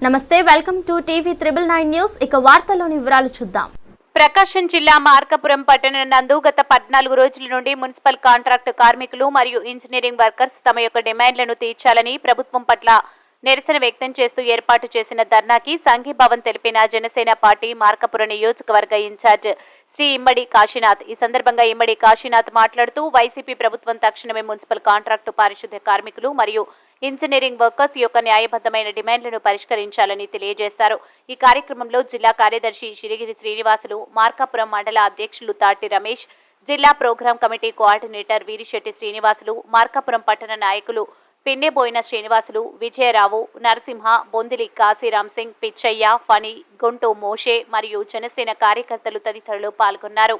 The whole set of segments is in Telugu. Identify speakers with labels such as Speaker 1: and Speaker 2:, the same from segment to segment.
Speaker 1: నమస్తే, వెల్కమ్ టు టీవీ 999 న్యూస్. ఇక వార్తల్లోని వివరాలు చూద్దాం.
Speaker 2: ప్రకాశం జిల్లా మార్కాపురం పట్టణం నందు గత 14 రోజుల నుండి మున్సిపల్ కాంట్రాక్టు కార్మికులు మరియు ఇంజనీరింగ్ వర్కర్స్ తమ యొక్క డిమాండ్లను తీర్చాలని ప్రభుత్వం పట్ల నిరసన వ్యక్తం చేస్తూ ఏర్పాటు చేసిన ధర్నాకి సంఘీభావం తెలిపిన జనసేన పార్టీ మార్కాపురం నియోజకవర్గ ఇన్ఛార్జ్ శ్రీ ఇమ్మడి కాశీనాథ్. ఈ సందర్భంగా ఇమ్మడి కాశీనాథ్ మాట్లాడుతూ వైసీపీ ప్రభుత్వం తక్షణమే మున్సిపల్ కాంట్రాక్టు పారిశుద్ధ్య కార్మికులు మరియు ఇంజనీరింగ్ వర్కర్స్ యొక్క న్యాయబద్ధమైన డిమాండ్లను పరిష్కరించాలని తెలియజేశారు. ఈ కార్యక్రమంలో జిల్లా కార్యదర్శి శిరిగిరి శ్రీనివాసులు, మార్కాపురం మండల అధ్యక్షులు తాటి రమేష్, జిల్లా program committee coordinator Veerisetti Srinivasulu, Markapuram పట్టణ నాయకులు పిన్నెబోయిన శ్రీనివాసులు, విజయరావు, నరసింహ, బొందిలి కాశీరామ్ సింగ్, పిచ్చయ్య, ఫణి, గుంటూ మోషే మరియు జనసేన కార్యకర్తలు తదితరులు పాల్గొన్నారు.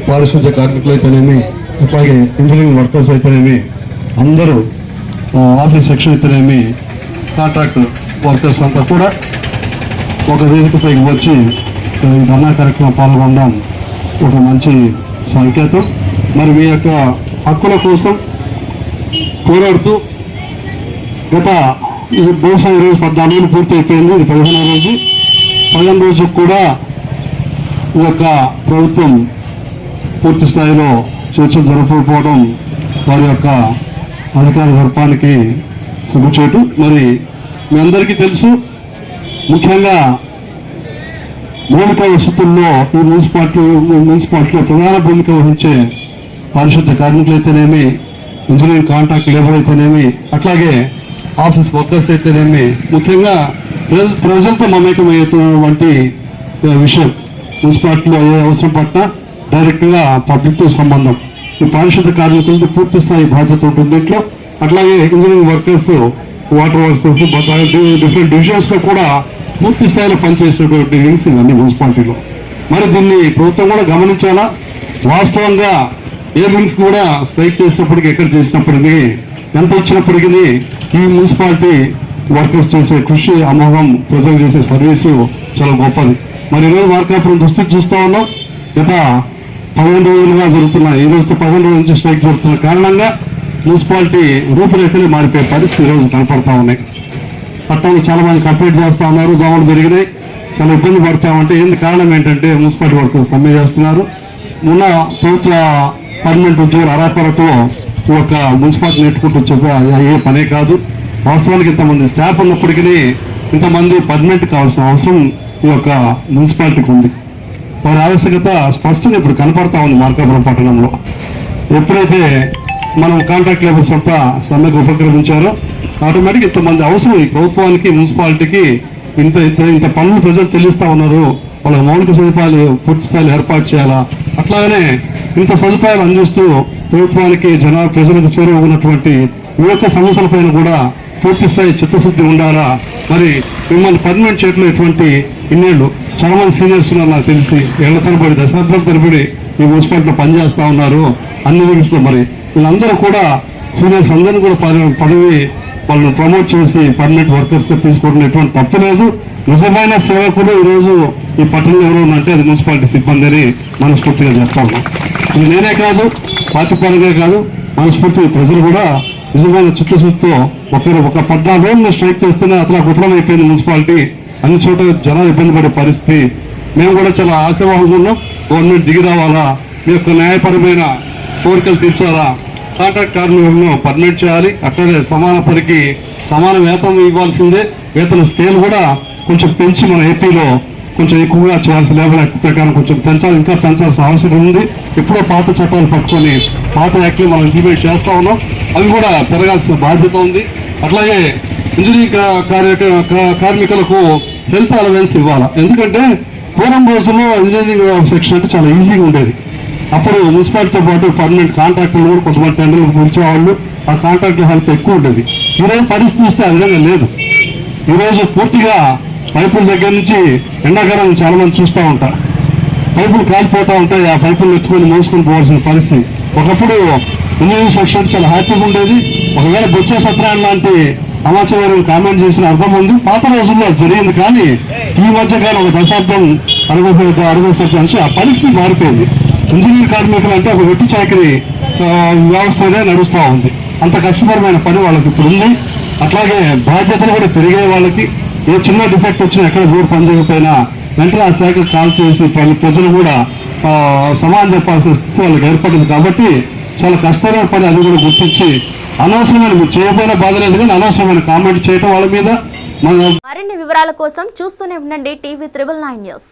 Speaker 3: పారిశుద్ధ్య కార్మికులైతేనేమి, అలాగే ఇంజనీరింగ్ వర్కర్స్ అయితేనేమి, అందరూ ఆఫీస్ సెక్షన్ అయితేనేమి, కాంట్రాక్ట్ వర్కర్స్ అంతా కూడా ఒక వేదికపైకి వచ్చి ధర్నా కార్యక్రమం పాల్గొనడం ఒక మంచి సంకేతం. మరి మీ యొక్క హక్కుల కోసం పోరాడుతూ గత బహుశా ఈరోజు 14 రోజులు పూర్తి అయిపోయింది. ఇది 15వ రోజు. 15 రోజుకు కూడా ఈ యొక్క ప్రభుత్వం పూర్తి స్థాయిలో చర్చలు జరపకపోవడం వారి యొక్క అధికార దర్పానికి సిగ్గుచేటు. మరి మీ అందరికీ తెలుసు, ముఖ్యంగా మౌలిక వసతుల్లో ఈ మున్సిపాలిటీలో ప్రధాన భూమిక వహించే పారిశుద్ధ్య కార్మికులైతేనేమి, ఇంజనీరింగ్ కాంట్రాక్ట్ లేబర్ అయితేనేమి, అట్లాగే ఆఫీస్ వర్కర్స్ అయితేనేమి, ముఖ్యంగా ప్రజలతో మమేకమయ్యేటువంటి విషయం. మున్సిపాలిటీలో ఏ అవసరం పట్టినా డైరెక్ట్గా పబ్లిక్తో సంబంధం. ఈ పారిశుద్ధ్య కార్మికులతో పూర్తి స్థాయి బాధ్యత ఉంటుంది దీంట్లో. అట్లాగే engineering workers, water workers, different డివిజన్స్లో కూడా పూర్తి స్థాయిలో పనిచేసినటువంటి వింగ్స్ ఇవన్నీ మున్సిపాలిటీలో. మరి దీన్ని ప్రభుత్వం కూడా గమనించాలా. వాస్తవంగా ఏ వింగ్స్ కూడా స్ట్రైక్ చేసినప్పటికీ, ఎక్కడ చేసినప్పటికీ, ఎంత ఇచ్చినప్పటికీ ఈ మున్సిపాలిటీ వర్కర్స్ చేసే కృషి అమోఘం, ప్రజలు చేసే సర్వీసు చాలా గొప్పది. మరి ఈరోజు మార్కాపురం దుస్థితి చూస్తూ ఉన్నాం. గత 15 రోజులుగా జరుగుతున్నాయి. ఈ రోజుతో 15 రోజుల నుంచి స్ట్రైక్ జరుగుతున్న కారణంగా మున్సిపాలిటీ రూపురేఖలే మారిపోయే పరిస్థితి ఈరోజు కనపడతా ఉన్నాయి. పట్టణంలో చాలా మంది కంప్లైంట్ చేస్తూ ఉన్నారు, దోమలు పెరిగినాయి, చాలా ఇబ్బంది పడతామంటే ఏంటి కారణం ఏంటంటే మున్సిపాలిటీ వర్కర్స్ సమ్మె చేస్తున్నారు. మొన్న ప్రభుత్వ పర్మనెంట్ ఉద్యోగులు అరాపరతో ఒక మున్సిపాలిటీ నెట్టుకుంటూ వచ్చే అయ్యే పనే కాదు. వాస్తవానికి ఇంతమంది స్టాఫ్ ఉన్నప్పటికీ ఇంతమంది పర్మనెంట్ కావాల్సిన అవసరం ఈ యొక్క మున్సిపాలిటీకి ఉంది. వారి ఆవశ్యకత స్పష్టంగా ఇప్పుడు కనపడతా ఉంది మార్కాపురం పట్టణంలో. ఎప్పుడైతే మనం కాంట్రాక్ట్ లేబర్స్ అంతా సమ్మెకు ఉపక్రమించారో ఆటోమేటిక్ ఇంతమంది అవసరం ఈ ప్రభుత్వానికి, మున్సిపాలిటీకి. ఇంత పనులు ప్రజలు చెల్లిస్తూ ఉన్నారు, వాళ్ళ మౌలిక సదుపాయాలు పూర్తి స్థాయిలో ఏర్పాటు చేయాలా. అట్లాగనే ఇంత సదుపాయాలు అందిస్తూ ప్రభుత్వానికి ప్రజలకు చేరువన్నటువంటి ఈ యొక్క సమస్యల పైన కూడా పూర్తి స్థాయి చిత్తశుద్ధి ఉండాలా. మరి మిమ్మల్ని పర్మనెంట్ చేయట్లో ఎటువంటి ఇన్నేళ్ళు చాలా మంది సీనియర్స్ ఉన్నారు, నాకు తెలిసి ఏళ్ల తరబడి, దశాబ్దాల తరబడి ఈ మున్సిపాలిటీలో పనిచేస్తూ ఉన్నారు అన్ని వింగ్స్లో. మరి వీళ్ళందరూ కూడా సీనియర్స్ అందరినీ కూడా పదవి వాళ్ళని ప్రమోట్ చేసి పర్మనెంట్ వర్కర్స్గా తీసుకోవడం ఎటువంటి తప్పు లేదు. నిజమైన సేవకులు ఈరోజు ఈ పట్టణంలో ఎవరు అంటే అది మున్సిపాలిటీ సిబ్బంది అని మనస్ఫూర్తిగా చెప్తా ఉన్నాం. ఇది నేనే కాదు, పార్టీ పరంగా కాదు, మనస్ఫూర్తి ప్రజలు కూడా నిజమైన చిత్తశుద్ధితో ఒక 14 రోజులు స్ట్రైక్ చేస్తేనే అట్లా కుట్రం అయిపోయింది మున్సిపాలిటీ. అన్ని చోట జనాలు ఇబ్బంది పడే పరిస్థితి. మేము కూడా చాలా ఆశావాహంగా ఉన్నాం. గవర్నమెంట్ దిగి రావాలా, మీ యొక్క న్యాయపరమైన కోరికలు తీర్చాలా, కాంట్రాక్ట్ కార్మికులను పర్మనెంట్ చేయాలి, అట్లనే సమాన పనికి సమాన వేతనం ఇవ్వాల్సిందే. వేతన స్కేల్ కూడా కొంచెం పెంచి మన ఏపీలో కొంచెం ఎక్కువగా చేయాల్సిన లేబర్ యాక్ట్ ప్రకారం కొంచెం పెంచాలి, ఇంకా పెంచాల్సిన అవసరం ఉంది. ఎప్పుడో పాత చట్టాలు పట్టుకొని పాత యాక్ట్లు మనం ఇంప్లిమెంట్ చేస్తూ ఉన్నాం, అవి కూడా పెరగాల్సిన బాధ్యత ఉంది. అట్లాగే ఇంజనీరింగ్ కార్మికులకు హెల్త్ అలవెన్స్ ఇవ్వాలి. ఎందుకంటే పూర్వం రోజుల్లో ఇంజనీరింగ్ సెక్షన్ అంటే చాలా ఈజీగా ఉండేది. అప్పుడు మున్సిపాలిటీతో పాటు పర్మనెంట్ కాంట్రాక్టర్లు కూడా కొంతమంది టెండర్లు పిలిచేవాళ్ళు, ఆ కాంట్రాక్టర్ హెల్త్ ఎక్కువ ఉండేది. ఈరోజు పరిస్థితి చూస్తే ఆ విధంగా లేదు. ఈరోజు పూర్తిగా పైపుల దగ్గర నుంచి ఎండాకాలం చాలా మంది చూస్తూ ఉంటారు, పైపులు కాలిపోతూ ఉంటాయి, ఆ పైపులు ఎత్తుకొని మోసుకొని పోవాల్సిన పరిస్థితి. ఒకప్పుడు ఇంజనీరింగ్ సెక్షన్ చాలా హ్యాపీగా ఉండేది. ఒకవేళ బొచ్చే సత్యనారాయణ లాంటి సమాచారం కామెంట్ చేసిన అర్థం ఉంది. పాత రోజుల్లో జరిగింది. కానీ ఈ మధ్యకాలం ఒక దశాబ్దం 60 నుంచి ఆ పరిస్థితి మారిపోయింది. ఇంజనీరింగ్ కార్మికులు అంటే ఒక వెట్టి చాకరీ వ్యవస్థనే నడుస్తూ ఉంది. అంత కష్టపరమైన పని వాళ్ళకి ఇప్పుడు ఉంది. అట్లాగే బాధ్యతలు కూడా పెరిగే వాళ్ళకి ఏ చిన్న డిఫెక్ట్ వచ్చినా ఎక్కడ రోడ్ పనిచేయకపోయినా వెంటనే ఆ శాఖకు కాల్ చేసి ప్రజలు కూడా సమాధానం చెప్పాల్సిన స్థితి వాళ్ళకి ఏర్పడింది. కాబట్టి చాలా కష్టమైన పని అది కూడా గుర్తించి అనవసరమైన మీరు చేయకపోయినా బాధ లేదు కానీ అనవసరమైన కామెంట్ చేయడం వాళ్ళ మీద
Speaker 1: మరిన్ని వివరాల కోసం చూస్తూనే ఉండండి టీవీ 999 న్యూస్.